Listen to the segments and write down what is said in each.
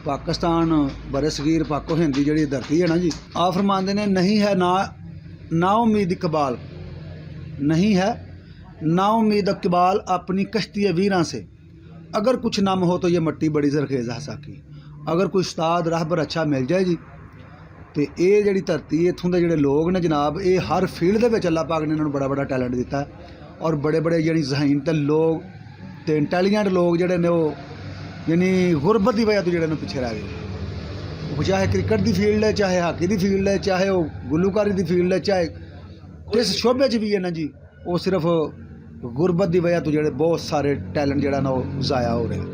पाकिस्तान बरे सगीर पाको हिंदी जी धरती है ना जी, आप फरमाते ने नहीं है ना उम्मीद इकबाल, नहीं है ना उम्मीद इकबाल अपनी कश्ती वीरां से, अगर कुछ नम हो तो ये मट्टी बड़ी जरखेज़ हसा की। अगर कोई उस्ताद रहबर अच्छा मिल जाए जी तो ये जी धरती इत्थों के जोड़े लोग ने जनाब, ये हर फील्ड के अल्लाह पाक ने इन्होंने बड़ा बड़ा टैलेंट दिता है और बड़े बड़े यानी जहीन ते लोग तो इंटैलीजेंट लोग जोड़े ने वो यानी गुरबत की वजह तो जोड़े पिछे रह गए। चाहे क्रिकेट की फील्ड है, चाहे हाकी की फील्ड है, चाहे वो गुलूकारी की फील्ड है, चाहे किस शोबे च भी है ना जी, वो सिर्फ गुरबत की वजह तो जोड़े बहुत सारे टैलेंट जोड़ा ना वो ज़ाया हो रहे हैं।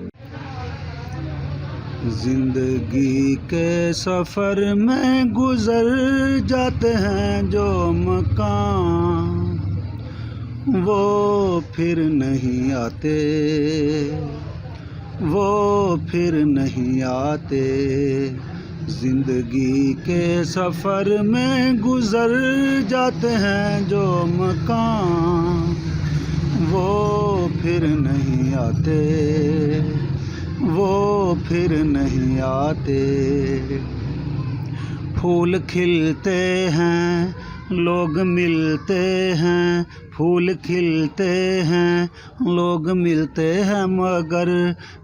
जिंदगी के सफ़र में गुजर जाते हैं जो मकाम, वो फिर नहीं आते, वो फिर नहीं आते। जिंदगी के सफ़र में गुजर जाते हैं जो मकाम, वो फिर नहीं आते, वो फिर नहीं आते। फूल खिलते हैं लोग मिलते हैं, फूल खिलते हैं लोग मिलते हैं, मगर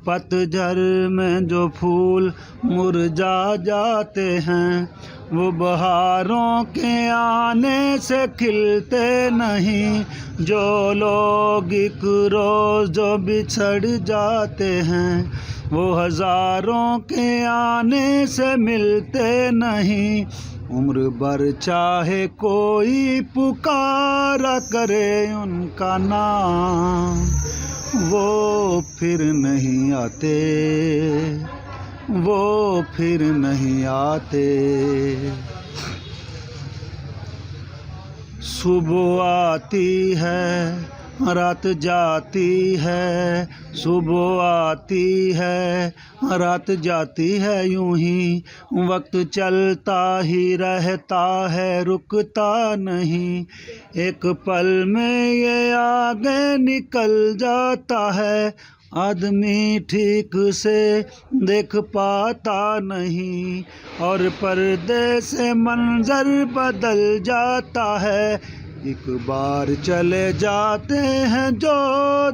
पतझड़ में जो फूल मुरझा जाते हैं, वो बहारों के आने से खिलते नहीं। जो लोग एक रोज़ जो बिछड़ जाते हैं, वो हज़ारों के आने से मिलते नहीं। उम्र भर चाहे कोई पुकारा करे उनका नाम, वो फिर नहीं आते, वो फिर नहीं आते। सुबह आती है रात जाती है, सुबह आती है रात जाती है, यूं ही वक्त चलता ही रहता है, रुकता नहीं। एक पल में ये आगे निकल जाता है, आदमी ठीक से देख पाता नहीं, और पर्दे से मंजर बदल जाता है। एक बार चले जाते हैं जो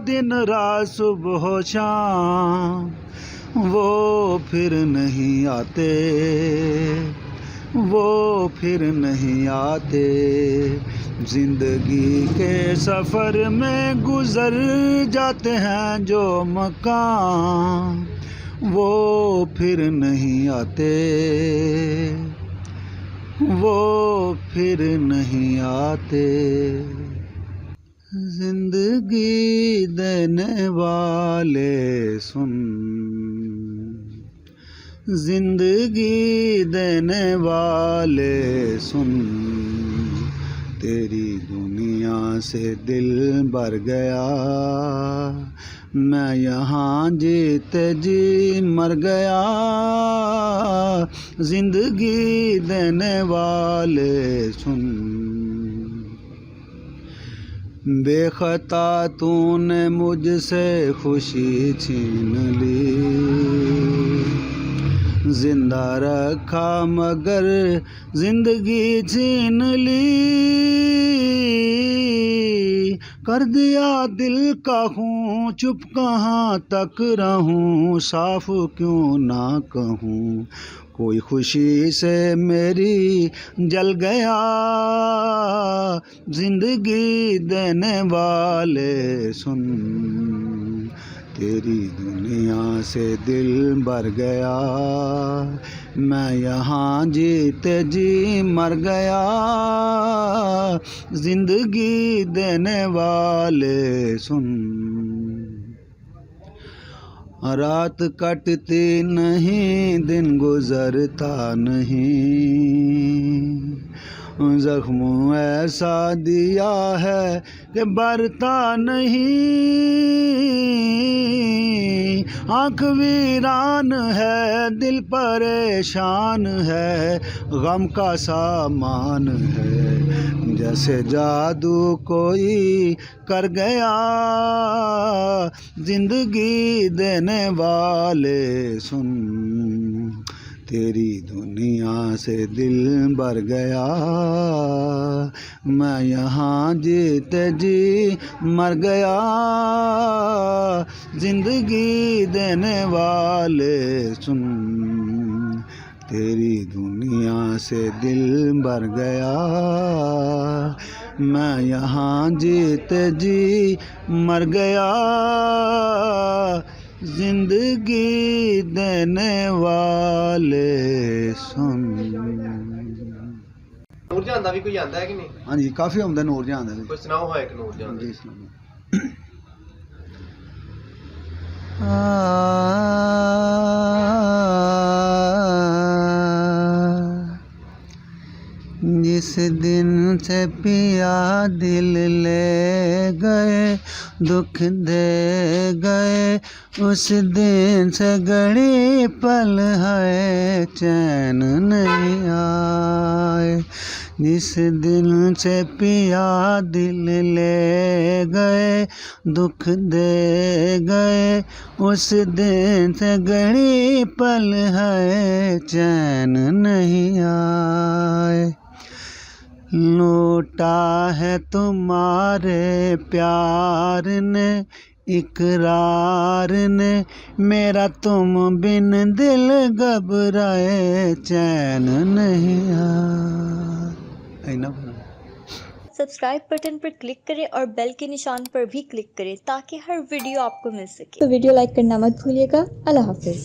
दिन रात सुबह शाम, वो फिर नहीं आते, वो फिर नहीं आते। जिंदगी के सफ़र में गुजर जाते हैं जो मकाम, वो फिर नहीं आते, वो फिर नहीं आते। जिंदगी देने वाले सुन, जिंदगी देने वाले सुन, तेरी दुनिया से दिल भर गया, मैं यहाँ जीते जी मर गया। जिंदगी देने वाले सुन, बेखता तूने मुझसे खुशी छीन ली, जिंदा रखा मगर जिंदगी छीन ली। कर दिया दिल का हूँ, चुप कहाँ तक रहूँ, साफ क्यों ना कहूँ, कोई खुशी से मेरी जल गया। जिंदगी देने वाले सुन, तेरी दुनिया से दिल भर गया, मैं यहाँ जीते जी मर गया। जिंदगी देने वाले सुन, रात कटती नहीं दिन गुजरता नहीं, जख्म ऐसा दिया है कि भरता नहीं। आँख वीरान है दिल परेशान है, गम का सामान है, जैसे जादू कोई कर गया। जिंदगी देने वाले सुन, तेरी दुनिया से दिल भर गया, मैं यहाँ जीते जी मर गया। जिंदगी देने वाले सुन, तेरी दुनिया से दिल भर गया, मैं यहाँ जीते जी मर गया। जिंदगी देने वाले सुन। ਨੂਰ ਜਹਾਨ ਦਾ ਵੀ ਕੋਈ ਆਂਦਾ ਹੈ ਕਿ ਨਹੀਂ? हाँ जी, काफ़ी आउंदा नूर जहान दा ਕੋਈ ਸੁਣਾਓ ਹੋਇਆ ਕਿ ਨੂਰ ਜਹਾਨ जी ਦਾ? सुनाओ। जिस दिन से पिया दिल ले गए, दुख दे गए, उस दिन से घड़ी पल है चैन नहीं आए। जिस दिन से पिया दिल ले गए, दुख दे गए, उस दिन से घड़ी पल है चैन नहीं आए। लूटा है तुम्हारे प्यार ने, इकरार ने, मेरा तुम बिन दिल घबराए चैन नहीं आए। सब्सक्राइब बटन पर क्लिक करें और बेल के निशान पर भी क्लिक करें ताकि हर वीडियो आपको मिल सके। तो वीडियो लाइक करना मत भूलिएगा। अल्लाह हाफिज।